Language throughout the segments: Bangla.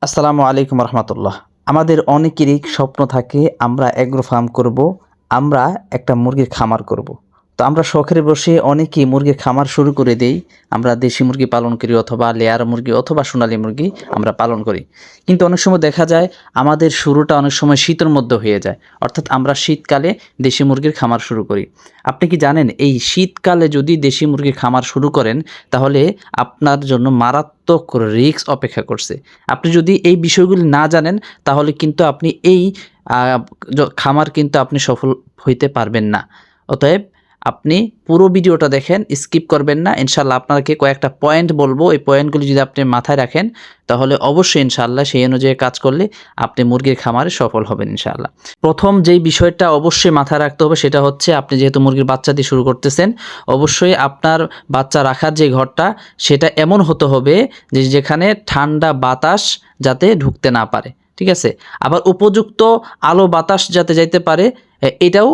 আসসালামু আলাইকুম রহমতুল্লাহ। আমাদের অনেকেরই স্বপ্ন থাকে আমরা এগ্রো ফার্ম করব, আমরা একটা মুরগির খামার করব। তো আমরা শখের বসে অনেকেই মুরগির খামার শুরু করে দেই। আমরা দেশি মুরগি পালন করি অথবা লেয়ার মুরগি অথবা সোনালী মুরগি আমরা পালন করি। কিন্তু অনেক সময় দেখা যায় আমাদের শুরুটা অনেক সময় শীতের মধ্যে হয়ে যায়, অর্থাৎ আমরা শীতকালে দেশি মুরগির খামার শুরু করি। আপনি কি জানেন এই শীতকালে যদি দেশি মুরগির খামার শুরু করেন তাহলে আপনার জন্য মারাত্মক রিস্ক অপেক্ষা করছে। আপনি যদি এই বিষয়গুলি না জানেন তাহলে কিন্তু আপনি এই খামার কিন্তু আপনি সফল হইতে পারবেন না। অতএব আপনি পুরো ভিডিওটা দেখেন, স্কিপ করবেন না। ইনশাল্লাহ আপনাকে কয়েকটা পয়েন্ট বলবো, এই পয়েন্টগুলি যদি আপনি মাথায় রাখেন তাহলে অবশ্যই ইনশাল্লাহ সেই অনুযায়ী কাজ করলে আপনি মুরগির খামারে সফল হবেন ইনশাল্লাহ। প্রথম যেই বিষয়টা অবশ্যই মাথায় রাখতে হবে সেটা হচ্ছে আপনি যেহেতু মুরগির বাচ্চা দিয়ে শুরু করতেছেন, অবশ্যই আপনার বাচ্চা রাখার যে ঘরটা সেটা এমন হতে হবে যে যেখানে ঠান্ডা বাতাস যাতে ঢুকতে না পারে, ঠিক আছে। আবার উপযুক্ত আলো বাতাস যাতে যাইতে পারে এটাও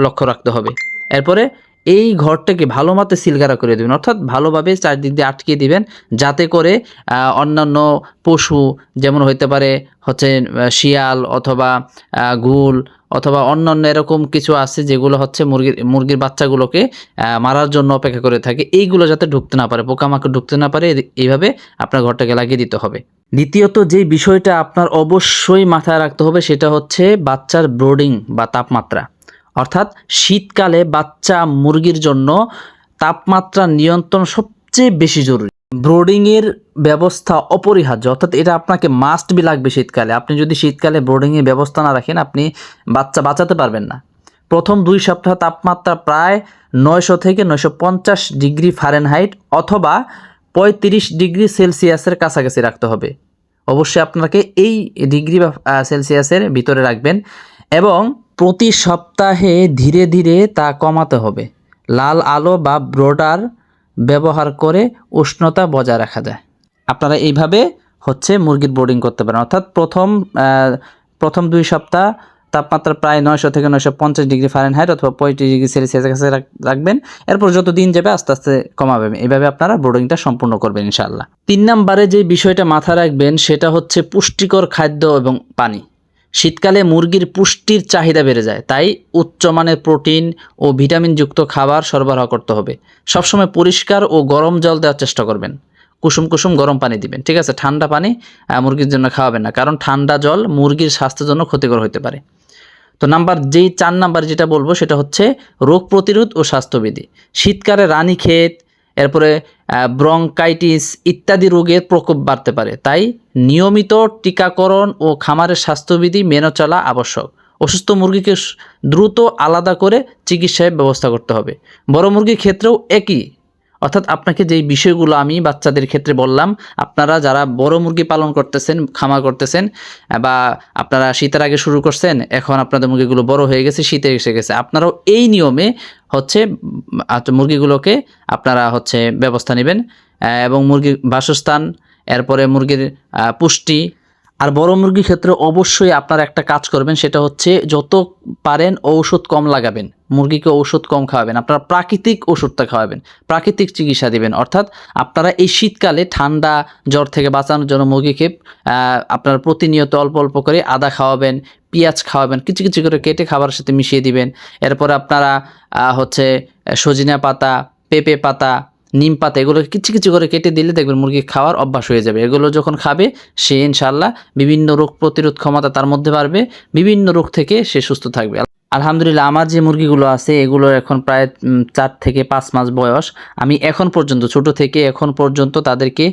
লক্ষ্য রাখতে হবে। এরপরে এই ঘরটাকে ভালো মতো সিলগারা করে দেবেন, অর্থাৎ ভালোভাবে চারদিক দিয়ে আটকে দিবেন যাতে করে অন্যান্য পশু যেমন হইতে পারে হচ্ছে শিয়াল অথবা ঘুল অথবা অন্যান্য এরকম কিছু আছে যেগুলো হচ্ছে মুরগির বাচ্চাগুলোকে মারার জন্য অপেক্ষা করে থাকে, এইগুলো যাতে ঢুকতে না পারে, পোকামাকড় ঢুকতে না পারে, এইভাবে আপনার ঘরটাকে লাগিয়ে দিতে হবে। দ্বিতীয়ত যে বিষয়টা আপনার অবশ্যই মাথায় রাখতে হবে সেটা হচ্ছে বাচ্চার ব্রোডিং বা তাপমাত্রা। অর্থাৎ শীতকালে বাচ্চা মুরগির জন্য তাপমাত্রা নিয়ন্ত্রণ সবচেয়ে বেশি জরুরি। ব্রোডিংয়ের ব্যবস্থা অপরিহার্য, অর্থাৎ এটা আপনাকে মাস্ট বি লাগবে শীতকালে। আপনি যদি শীতকালে ব্রোডিংয়ের ব্যবস্থা না রাখেন আপনি বাচ্চা বাঁচাতে পারবেন না। প্রথম 2 সপ্তাহ তাপমাত্রা প্রায় 900 থেকে 950 ডিগ্রি ফারেনহাইট অথবা 35 ডিগ্রি সেলসিয়াসের কাছাকাছি রাখতে হবে। অবশ্যই আপনাকে এই ডিগ্রি বা সেলসিয়াসের ভিতরে রাখবেন এবং প্রতি সপ্তাহে ধীরে ধীরে তা কমাতে হবে। লাল আলো বা ব্রোডার ব্যবহার করে উষ্ণতা বজায় রাখা যায়। আপনারা এইভাবে হচ্ছে মুরগির ব্রোডিং করতে পারেন, অর্থাৎ প্রথম 2 সপ্তাহ তাপমাত্রা প্রায় 900 থেকে 950 ডিগ্রি ফারেনহাইট অথবা 35 ডিগ্রি সেলসিয়াসের কাছে রাখবেন। এরপর যত দিন যাবে আস্তে আস্তে কমাবেন। এইভাবে আপনারা ব্রোডিংটা সম্পূর্ণ করবেন ইনশাআল্লাহ। 3 নম্বরে যে বিষয়টা মাথায় রাখবেন সেটা হচ্ছে পুষ্টিকর খাদ্য এবং পানি। শীতকালে মুরগির পুষ্টির চাহিদা বেড়ে যায়, তাই উচ্চমানের প্রোটিন ও ভিটামিনযুক্ত খাবার সরবরাহ করতে হবে। সবসময় পরিষ্কার ও গরম জল দেওয়ার চেষ্টা করবেন। কুসুম কুসুম গরম পানি দিবেন, ঠিক আছে। ঠান্ডা পানি মুরগির জন্য খাওয়াবেন না, কারণ ঠান্ডা জল মুরগির স্বাস্থ্যের জন্য ক্ষতিকর হতে পারে। তো 4 নাম্বার যেটা বলবো সেটা হচ্ছে রোগ প্রতিরোধ ও স্বাস্থ্যবিধি। শীতকালে রানীক্ষেত, এরপরে ব্রঙ্কাইটিস ইত্যাদি রোগের প্রকোপ বাড়তে পারে, তাই নিয়মিত টিকাকরণ ও খামারের স্বাস্থ্যবিধি মেনে চলা আবশ্যক। অসুস্থ মুরগিকে দ্রুত আলাদা করে চিকিৎসার ব্যবস্থা করতে হবে। বড় মুরগির ক্ষেত্রেও একই, অর্থাৎ আপনাকে যেই বিষয়গুলো আমি বাচ্চাদের ক্ষেত্রে বললাম, আপনারা যারা বড় মুরগি পালন করতেছেন, খামার করতেছেন বা আপনারা শীতের আগে শুরু করছেন, এখন আপনাদের মুরগিগুলো বড় হয়ে গেছে, শীতে এসে গেছে, আপনারাও এই নিয়মে হচ্ছে মুরগিগুলোকে আপনারা হচ্ছে ব্যবস্থা নেবেন এবং মুরগির বাসস্থান, এরপরে মুরগির পুষ্টি। আর বড় মুরগির ক্ষেত্রে অবশ্যই আপনারা একটা কাজ করবেন, সেটা হচ্ছে যত পারেন ঔষধ কম লাগাবেন, মুরগিকে ঔষধ কম খাওয়াবেন, আপনারা প্রাকৃতিক ওষুধটা খাওয়াবেন, প্রাকৃতিক চিকিৎসা দিবেন। অর্থাৎ আপনারা এই শীতকালে ঠান্ডা জ্বর থেকে বাঁচানোর জন্য মুরগিকে আপনারা প্রতিনিয়ত অল্প অল্প করে আদা খাওয়াবেন, পেঁয়াজ খাওয়াবেন, কিছু কিছু করে কেটে খাবারের সাথে মিশিয়ে দিবেন। এরপরে আপনারা হচ্ছে সজিনা পাতা, পেঁপে পাতা, নিম পাতা এগুলো কিছু কিছু করে কেটে দিলে দেখবেন মুরগি খাওয়ার অভ্যাস হয়ে যাবে। এগুলো যখন খাবে সে ইনশাআল্লাহ বিভিন্ন রোগ প্রতিরোধ ক্ষমতা তার মধ্যে বাড়বে, বিভিন্ন রোগ থেকে সে সুস্থ থাকবে। আলহামদুলিল্লাহ আমার যে মুরগিগুলো আছে এগুলোর এখন প্রায় 4 থেকে 5 মাস বয়স। আমি এখন পর্যন্ত ছোট থেকে এখন পর্যন্ত তাদেরকে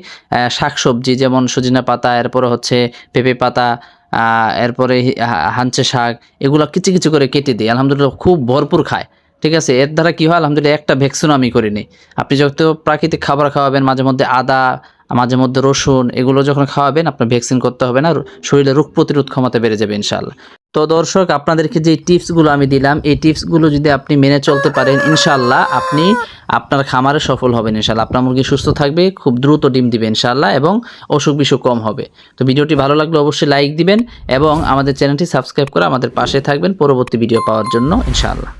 শাকসবজি যেমন সজিনা পাতা, এরপরে হচ্ছে পেঁপে পাতা, এরপরে হাঞ্চে শাক, এগুলো কিছু কিছু করে কেটে দিই। আলহামদুলিল্লাহ খুব ভরপুর খায়, ঠিক আছে। এর দ্বারা কী হয়, আলহামদুলিল্লাহ একটা ভ্যাকসিনও আমি করিনি। আপনি যত প্রাকৃতিক খাবার খাওয়াবেন, মাঝে মধ্যে আদা, মাঝে মধ্যে রসুন, এগুলো যখন খাওয়াবেন আপনার ভ্যাকসিন করতে হবে না, শরীরে রোগ প্রতিরোধ ক্ষমতা বেড়ে যাবে ইনশাআল্লাহ। তো দর্শক, আপনাদেরকে যে টিপসগুলো আমি দিলাম এই টিপসগুলো যদি আপনি মেনে চলতে পারেন ইনশাআল্লাহ আপনি আপনার খামারে সফল হবেন ইনশাআল্লাহ। আপনার মুরগি সুস্থ থাকবে, খুব দ্রুত ডিম দিবে ইনশাআল্লাহ এবং অসুখ বিসুখ কম হবে। তো ভিডিওটি ভালো লাগলে অবশ্যই লাইক দিবেন এবং আমাদের চ্যানেলটি সাবস্ক্রাইব করে আমাদের পাশে থাকবেন পরবর্তী ভিডিও পাওয়ার জন্য ইনশাআল্লাহ।